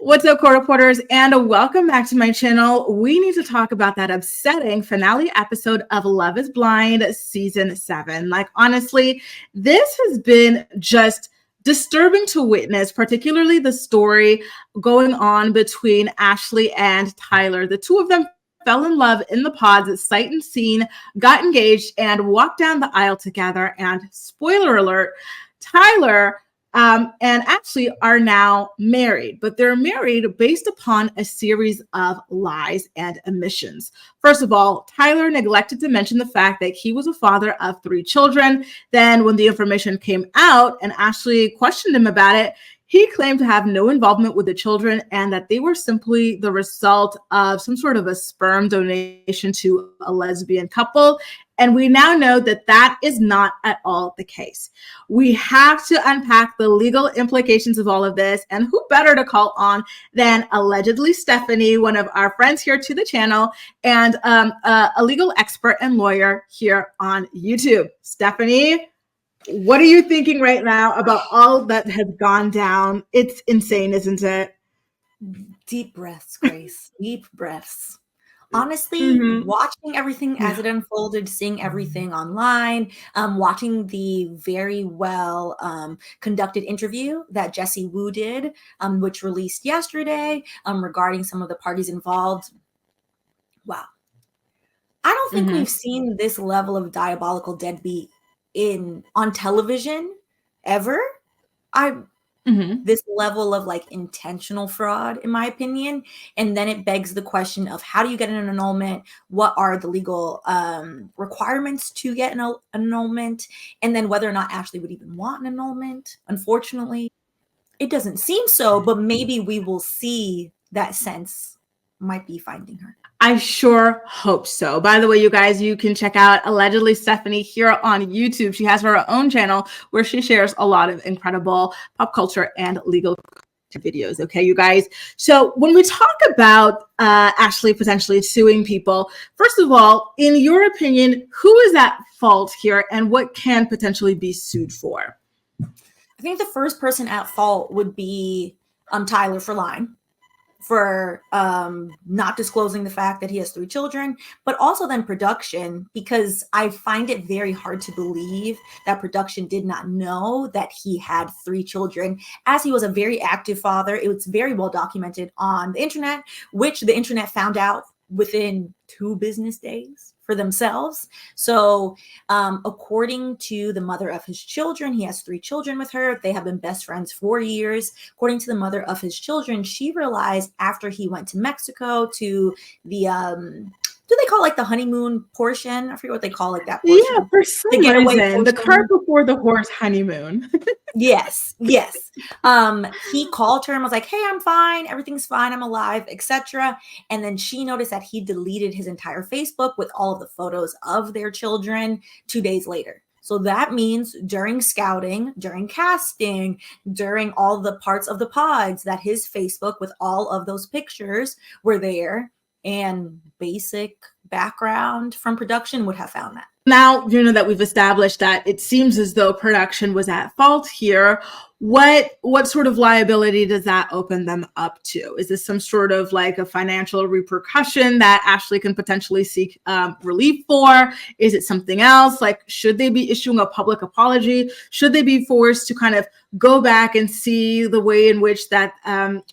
What's up, court reporters, and welcome back to my channel. We need to talk about that upsetting finale episode of Love is Blind season 7. Like, honestly, this has been just disturbing to witness, particularly the story going on between Ashley and Tyler. The two of them fell in love in the pods at sight and scene, got engaged, and walked down the aisle together. And spoiler alert, Tyler and Ashley are now married, but they're married based upon a series of lies and omissions. First of all, Tyler neglected to mention the fact that he was a father of 3 children. Then when the information came out and Ashley questioned him about it, he claimed to have no involvement with the children and that they were simply the result of some sort of a sperm donation to a lesbian couple. And we now know that that is not at all the case. We have to unpack the legal implications of all of this. And who better to call on than allegedly Stephanie, one of our friends here to the channel, and a legal expert and lawyer here on YouTube. Stephanie, what are you thinking right now about all that has gone down? It's insane, isn't it? Deep breaths, Grace. Deep breaths. Honestly, watching everything as it unfolded, seeing everything online, watching the very well conducted interview that Jessie Wu did, which released yesterday regarding some of the parties involved. Wow. I don't think we've seen this level of diabolical deadbeat on television ever. This level of like intentional fraud, in my opinion. And then it begs the question of how do you get an annulment? What are the legal requirements to get an annulment? And then whether or not Ashley would even want an annulment. Unfortunately, it doesn't seem so, but maybe we will see that sense might be finding her. I sure hope so. By the way, you guys, you can check out Allegedly Stephanie here on YouTube. She has her own channel where she shares a lot of incredible pop culture and legal videos. Okay, you guys. So when we talk about Ashley potentially suing people, first of all, in your opinion, who is at fault here and what can potentially be sued for? I think the first person at fault would be Tyler for lying, for not disclosing the fact that he has 3 children, but also then production, because I find it very hard to believe that production did not know that he had 3 children, as he was a very active father. It was very well documented on the internet, which the internet found out within 2 business days for themselves. So according to the mother of his children, he has 3 children with her. They have been best friends for years. According to the mother of his children, she realized after he went to Mexico to the do they call it like the honeymoon portion? I forget what they call it, that portion. Yeah, for some reason, the cart before the horse honeymoon. Yes. He called her and was like, hey, I'm fine. Everything's fine. I'm alive, etc. And then she noticed that he deleted his entire Facebook with all of the photos of their children 2 days later. So that means during scouting, during casting, during all the parts of the pods, that his Facebook with all of those pictures were there, and basic background from production would have found that. Now, you know that we've established that it seems as though production was at fault here. What sort of liability does that open them up to? Is this some sort of like a financial repercussion that Ashley can potentially seek relief for? Is it something else? Like, should they be issuing a public apology? Should they be forced to kind of go back and see the way in which that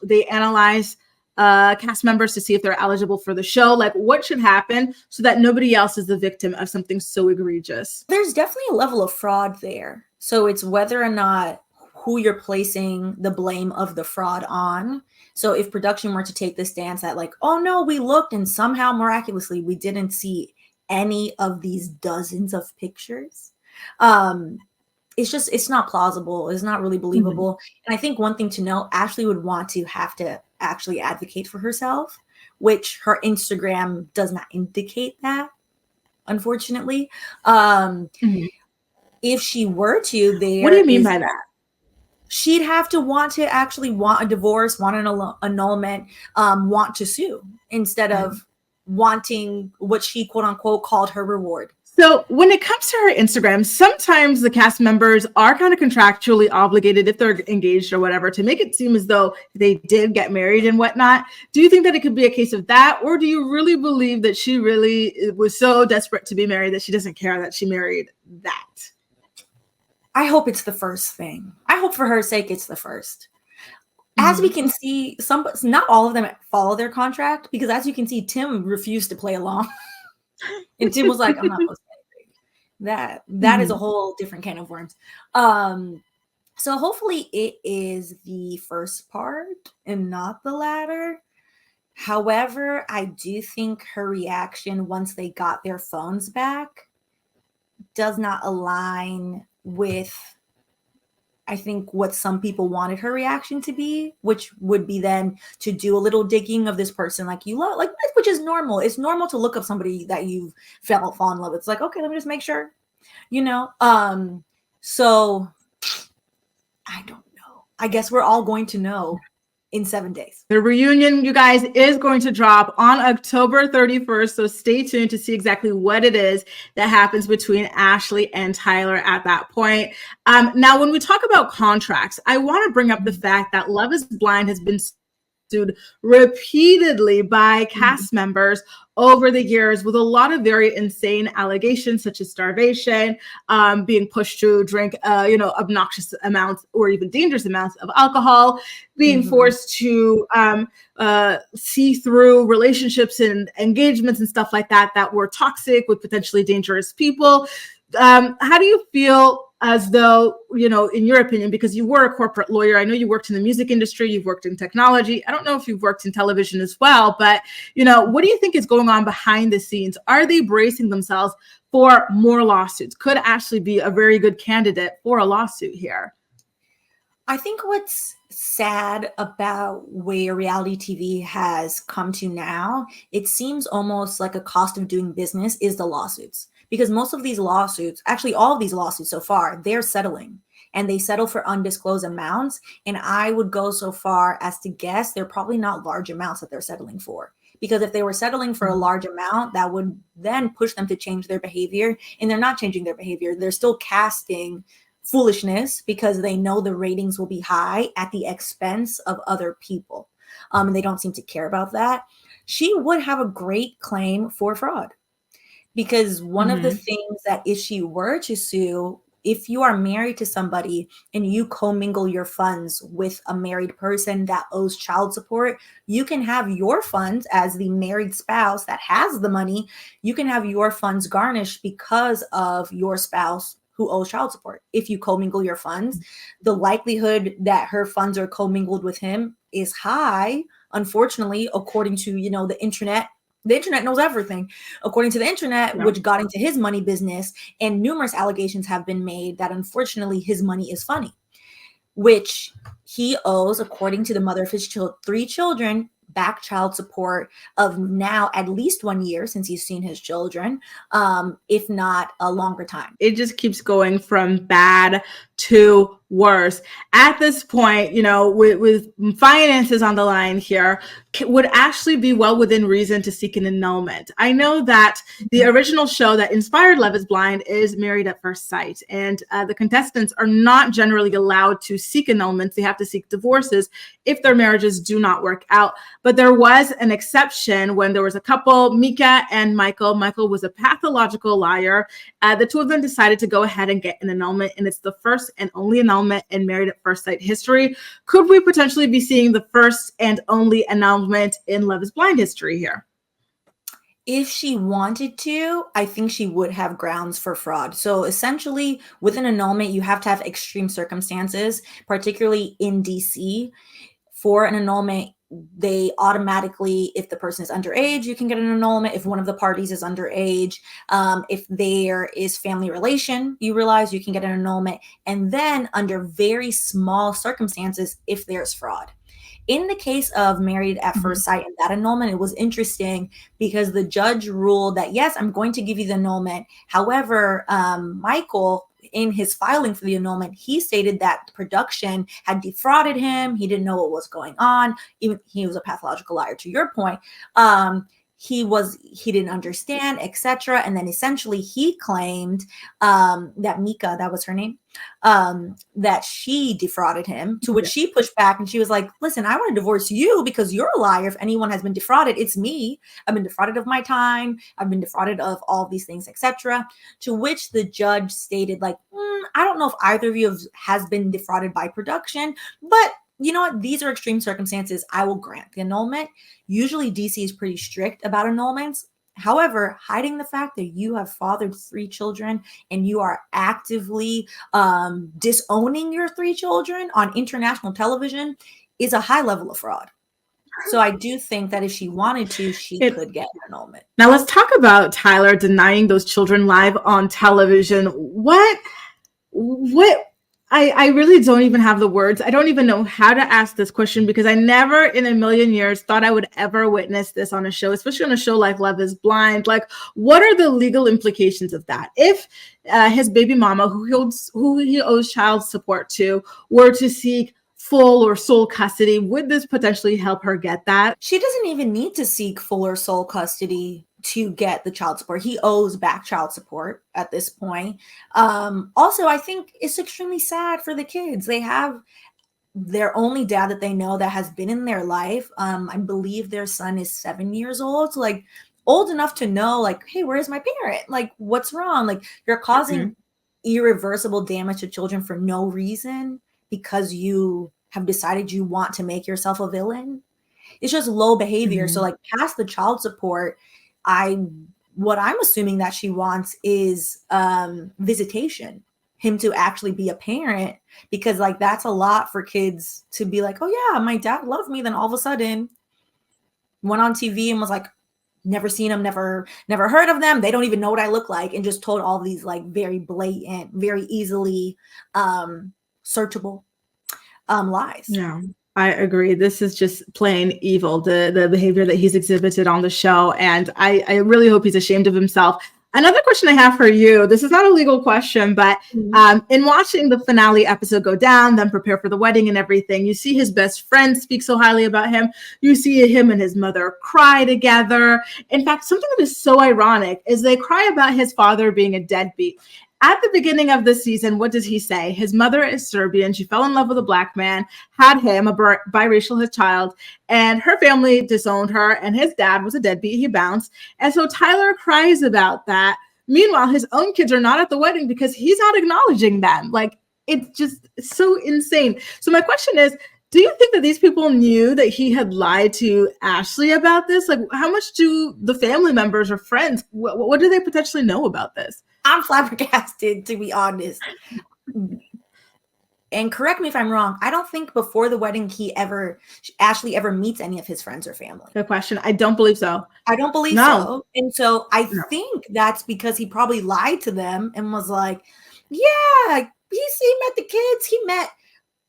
they analyze cast members to see if they're eligible for the show? Like, what should happen so that nobody else is the victim of something so egregious? There's definitely a level of fraud there. So it's whether or not who you're placing the blame of the fraud on. So if production were to take the stance that like, oh no, we looked and somehow miraculously we didn't see any of these dozens of pictures, it's not plausible. It's not really believable. And I think one thing to know, Ashley would want to have to actually advocate for herself, which her Instagram does not indicate that, unfortunately. If she were to, what do you mean by that? She'd have to want to actually want a divorce, want an annulment, want to sue, instead of wanting what she quote unquote called her reward. So when it comes to her Instagram, sometimes the cast members are kind of contractually obligated, if they're engaged or whatever, to make it seem as though they did get married and whatnot. Do you think that it could be a case of that? Or do you really believe that she really was so desperate to be married that she doesn't care that she married that? I hope it's the first thing. I hope for her sake it's the first. As we can see, not all of them follow their contract, because as you can see, Tim refused to play along. And Tim was like, I'm not posting anything. That is a whole different can of worms. So hopefully it is the first part and not the latter. However, I do think her reaction once they got their phones back does not align with, I think, what some people wanted her reaction to be, which would be then to do a little digging of this person like you love, like, which is normal. It's normal to look up somebody that you've fall in love with. It's like, okay, let me just make sure, So I don't know. I guess we're all going to know in 7 days. The reunion, you guys, is going to drop on October 31st. So stay tuned to see exactly what it is that happens between Ashley and Tyler at that point. Now, when we talk about contracts, I want to bring up the fact that Love is Blind has been sued repeatedly by cast members over the years with a lot of very insane allegations, such as starvation, being pushed to drink, obnoxious amounts or even dangerous amounts of alcohol, being forced to see through relationships and engagements and stuff like that were toxic with potentially dangerous people. How do you feel as though, in your opinion, because you were a corporate lawyer, I know you worked in the music industry, you've worked in technology. I don't know if you've worked in television as well, but, what do you think is going on behind the scenes? Are they bracing themselves for more lawsuits? Could Ashley be a very good candidate for a lawsuit here? I think what's sad about where reality TV has come to now, it seems almost like a cost of doing business is the lawsuits. Because most of these lawsuits, actually all of these lawsuits so far, they're settling, and they settle for undisclosed amounts. And I would go so far as to guess they're probably not large amounts that they're settling for. Because if they were settling for a large amount, that would then push them to change their behavior. And they're not changing their behavior. They're still casting foolishness because they know the ratings will be high at the expense of other people. And they don't seem to care about that. She would have a great claim for fraud. Because one of the things that if she were to sue, if you are married to somebody and you commingle your funds with a married person that owes child support, you can have your funds as the married spouse that has the money. You can have your funds garnished because of your spouse who owes child support. If you commingle your funds, the likelihood that her funds are commingled with him is high, unfortunately, according to, the internet. The internet knows everything, according to the internet, which got into his money business. And numerous allegations have been made that unfortunately his money is funny, which he owes, according to the mother of his 3 children, back child support of now at least 1 year since he's seen his children, if not a longer time. It just keeps going from bad to worse. At this point, with finances on the line here, would Ashley be well within reason to seek an annulment? I know that the original show that inspired Love is Blind is Married at First Sight, and the contestants are not generally allowed to seek annulments. They have to seek divorces if their marriages do not work out. But there was an exception when there was a couple, Mika and Michael. Michael was a pathological liar. The two of them decided to go ahead and get an annulment, and it's the first and only annulment in Married at First Sight history. Could we potentially be seeing the first and only annulment in Love is Blind history here? If she wanted to, I think she would have grounds for fraud. So essentially, with an annulment, you have to have extreme circumstances, particularly in DC. For an annulment, they automatically, if the person is underage, you can get an annulment. If one of the parties is underage, if there is family relation, you realize you can get an annulment. And then under very small circumstances, if there's fraud. In the case of Married at First Sight and that annulment, it was interesting because the judge ruled that, yes, I'm going to give you the annulment. However, Michael, in his filing for the annulment, he stated that production had defrauded him. He didn't know what was going on. Even he was a pathological liar, to your point. he didn't understand, etc. And then essentially he claimed that Mika, that was her name, that she defrauded him, to which she pushed back and she was like, listen, I want to divorce you because you're a liar. If anyone has been defrauded, it's me. I've been defrauded of my time. I've been defrauded of all these things, etc. To which the judge stated like, I don't know if either of you has been defrauded by production, but you know what? These are extreme circumstances. I will grant the annulment. Usually DC is pretty strict about annulments. However, hiding the fact that you have fathered 3 children and you are actively disowning your 3 children on international television is a high level of fraud. So I do think that if she wanted to, she could get an annulment. Now let's talk about Tyler denying those children live on television. What I really don't even have the words. I don't even know how to ask this question because I never in a million years thought I would ever witness this on a show, especially on a show like Love is Blind. Like, what are the legal implications of that? If his baby mama, who he owes child support to, were to seek full or sole custody, would this potentially help her get that? She doesn't even need to seek full or sole custody to get the child support. He owes back child support at this point. Also, I think it's extremely sad for the kids. They have their only dad that they know that has been in their life. I believe their son is 7 years old. So like old enough to know like, hey, where's my parent? Like, what's wrong? Like you're causing irreversible damage to children for no reason because you have decided you want to make yourself a villain. It's just low behavior. So like past the child support, what I'm assuming that she wants is visitation, him to actually be a parent, because like that's a lot for kids to be like, oh yeah, my dad loved me. Then all of a sudden went on TV and was like, never seen them, never heard of them. They don't even know what I look like, and just told all these like very blatant, very easily searchable lies. Yeah. I agree. This is just plain evil, the behavior that he's exhibited on the show. And I really hope he's ashamed of himself. Another question I have for you, this is not a legal question, but in watching the finale episode go down, then prepare for the wedding and everything, you see his best friend speak so highly about him. You see him and his mother cry together. In fact, something that is so ironic is they cry about his father being a deadbeat. At the beginning of the season, what does he say? His mother is Serbian. She fell in love with a black man, had him, a biracial child, and her family disowned her, and his dad was a deadbeat. He bounced. And so Tyler cries about that. Meanwhile, his own kids are not at the wedding because he's not acknowledging them. Like, it's just so insane. So my question is, do you think that these people knew that he had lied to Ashley about this? Like, how much do the family members or friends, what do they potentially know about this? I'm flabbergasted, to be honest. And correct me if I'm wrong, I don't think before the wedding Ashley ever meets any of his friends or family. Good question. I don't believe so. I don't believe so. And so I think that's because he probably lied to them and was like, yeah, he met the kids. He met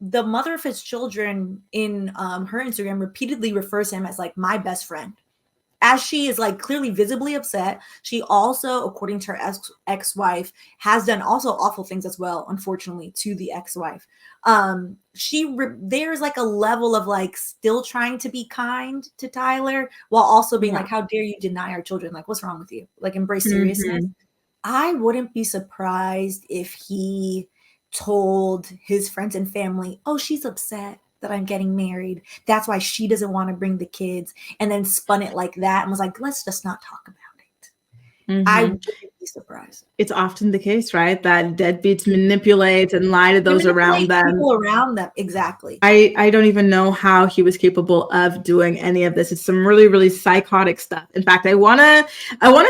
the mother of his children in her Instagram, repeatedly refers to him as like my best friend. As she is like clearly visibly upset. She also, according to her ex-wife, has done also awful things as well, unfortunately, to the ex-wife. There's like a level of like still trying to be kind to Tyler while also being like, how dare you deny our children? Like, what's wrong with you? Like, embrace seriousness. I wouldn't be surprised if he told his friends and family, oh, she's upset that I'm getting married. That's why she doesn't want to bring the kids, and then spun it like that and was like, let's just not talk about it. I wouldn't be surprised. It's often the case, right? That deadbeats manipulate and lie to those around them. People around them, exactly. I don't even know how he was capable of doing any of this. It's some really, really psychotic stuff. In fact, I wanna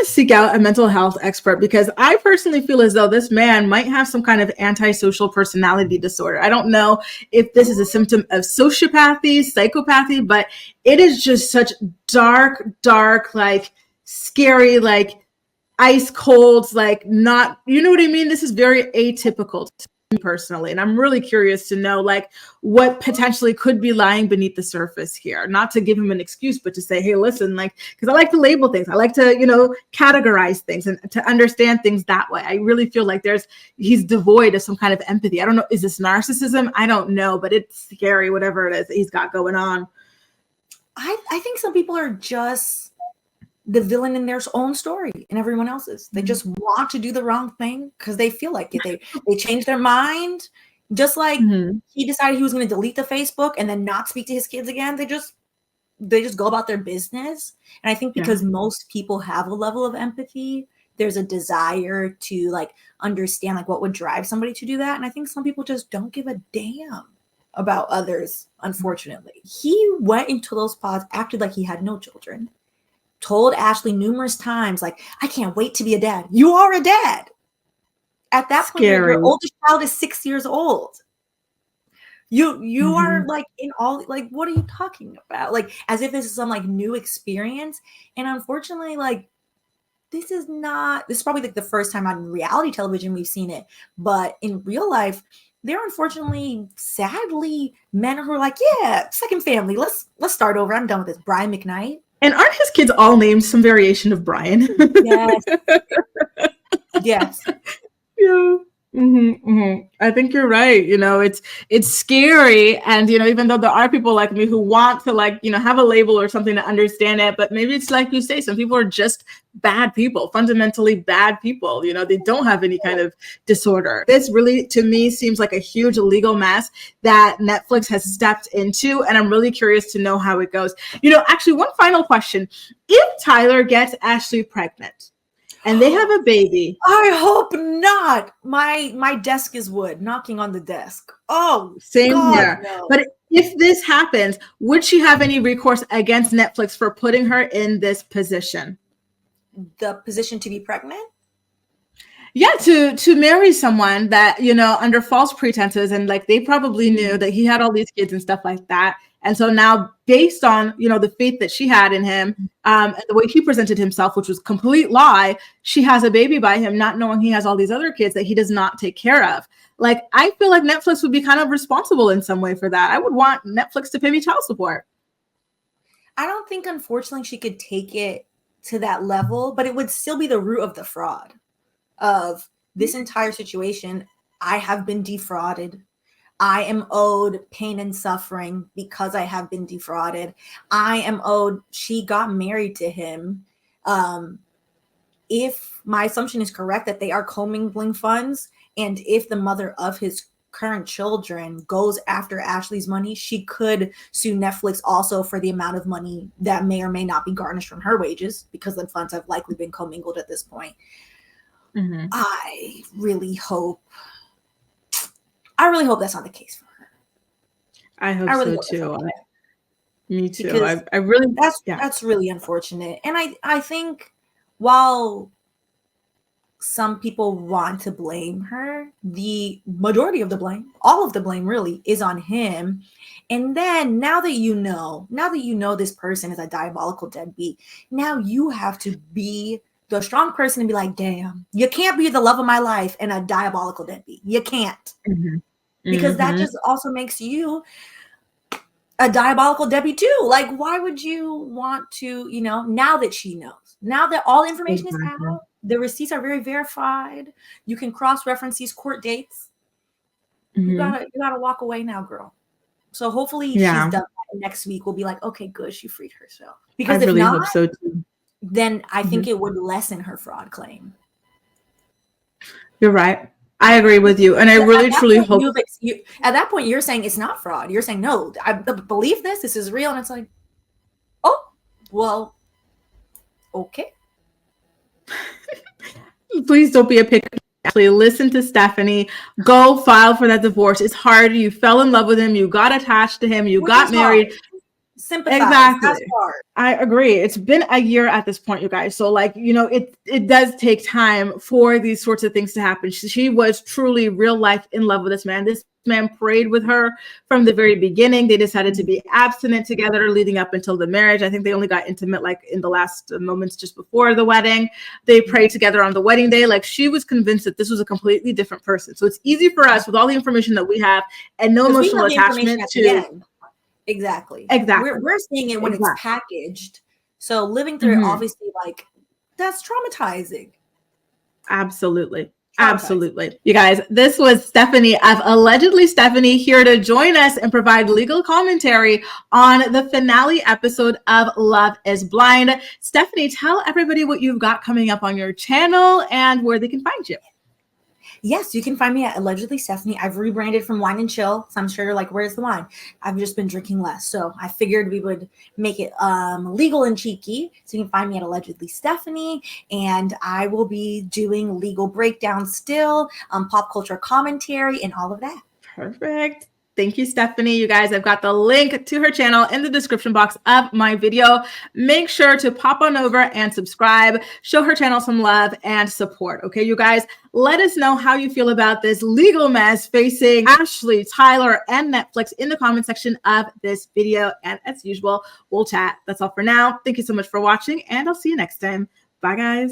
seek out a mental health expert because I personally feel as though this man might have some kind of antisocial personality disorder. I don't know if this is a symptom of sociopathy, psychopathy, but it is just such dark, like scary, like ice cold, like not, you know what I mean? This is very atypical to me personally. And I'm really curious to know like what potentially could be lying beneath the surface here. Not to give him an excuse, but to say, hey, listen, like, because I like to label things. I like to, categorize things and to understand things that way. I really feel like he's devoid of some kind of empathy. I don't know. Is this narcissism? I don't know, but it's scary, whatever it is that he's got going on. I think some people are just the villain in their own story and everyone else's. They just want to do the wrong thing because they feel like it. They change their mind. Just like he decided he was going to delete the Facebook and then not speak to his kids again. They just go about their business. And I think because most people have a level of empathy, there's a desire to like understand like what would drive somebody to do that. And I think some people just don't give a damn about others, unfortunately. He went into those pods, acted like he had no children, told Ashley numerous times, like, I can't wait to be a dad. You are a dad. At that point, your oldest child is 6 years old. You are like in all, like, what are you talking about? Like, as if this is some like new experience. And unfortunately, like, this is probably like the first time on reality television we've seen it. But in real life, there are unfortunately, sadly, men who are like, yeah, second family. Let's start over. I'm done with this. Brian McKnight. And aren't his kids all named some variation of Brian? Yes. Yes. Yeah. I think you're right. You know, it's scary. And, you know, even though there are people like me who want to, like, you know, have a label or something to understand it, but maybe it's like you say, some people are just bad people, fundamentally bad people. You know, they don't have any kind of disorder. This really, to me, seems like a huge legal mess that Netflix has stepped into. And I'm really curious to know how it goes. You know, actually, one final question. If Tyler gets Ashley pregnant, and they have a baby. I hope not. My desk is wood, knocking on the desk. Oh, same here. No. But if this happens, would she have any recourse against Netflix for putting her in this position? The position to be pregnant? Yeah, to marry someone that, you know, under false pretenses, and like they probably knew that he had all these kids and stuff like that. And so now, based on, you know, the faith that she had in him, and the way he presented himself, which was a complete lie, she has a baby by him, not knowing he has all these other kids that he does not take care of. Like, I feel like Netflix would be kind of responsible in some way for that. I would want Netflix to pay me child support. I don't think, unfortunately, she could take it to that level, but it would still be the root of the fraud of this entire situation. I have been defrauded. I am owed pain and suffering because I have been defrauded. I am owed, she got married to him. If my assumption is correct that they are commingling funds, and if the mother of his current children goes after Ashley's money, she could sue Netflix also for the amount of money that may or may not be garnished from her wages, because the funds have likely been commingled at this point. I really hope that's not the case for her. I hope so too. Me too. Because I really, that's really unfortunate. And I think while some people want to blame her, the majority of the blame, all of the blame really, is on him. And then now that you know this person is a diabolical deadbeat, now you have to be the strong person and be like, damn, you can't be the love of my life and a diabolical deadbeat. You can't. Because that just also makes you a diabolical deadbeat too. Like, why would you want to, you know, now that she knows, now that all information is out, the receipts are very verified, you can cross-reference these court dates. You gotta walk away now, girl. So hopefully she's done that. Next week we'll be like, okay, good, she freed herself. Because if not, hope so too. Then I think it would lessen her fraud claim. You're right. I agree with you. And I really, truly hope. At that point, you're saying it's not fraud. You're saying, no, I believe this. This is real. And it's like, oh, well, okay. Please don't be a pick. Actually, listen to Stephanie. Go file for that divorce. It's hard. You fell in love with him. You got attached to him. You got married. Sympathize. Exactly. I agree. It's been a year at this point, you guys. So, like, you know, it does take time for these sorts of things to happen. She was truly real life in love with this man. This man prayed with her from the very beginning. They decided to be abstinent together leading up until the marriage. I think they only got intimate like in the last moments just before the wedding. They prayed together on the wedding day. Like, she was convinced that this was a completely different person. So it's easy for us with all the information that we have and no emotional attachment to. Exactly. We're seeing it when it's packaged. So living through it, obviously, like, that's traumatizing. Absolutely. Absolutely. You guys, this was Stephanie of Allegedly Stephanie here to join us and provide legal commentary on the finale episode of Love is Blind. Stephanie, tell everybody what you've got coming up on your channel and where they can find you. Yes, you can find me at Allegedly Stephanie. I've rebranded from Wine and Chill. So I'm sure you're like, where's the wine? I've just been drinking less. So I figured we would make it legal and cheeky. So you can find me at Allegedly Stephanie. And I will be doing legal breakdowns still, pop culture commentary, and all of that. Perfect. Thank you, Stephanie. You guys, I've got the link to her channel in the description box of my video. Make sure to pop on over and subscribe, show her channel some love and support. Okay, you guys, let us know how you feel about this legal mess facing Ashley, Tyler, and Netflix in the comment section of this video. And as usual, we'll chat. That's all for now. Thank you so much for watching, and I'll see you next time. Bye, guys.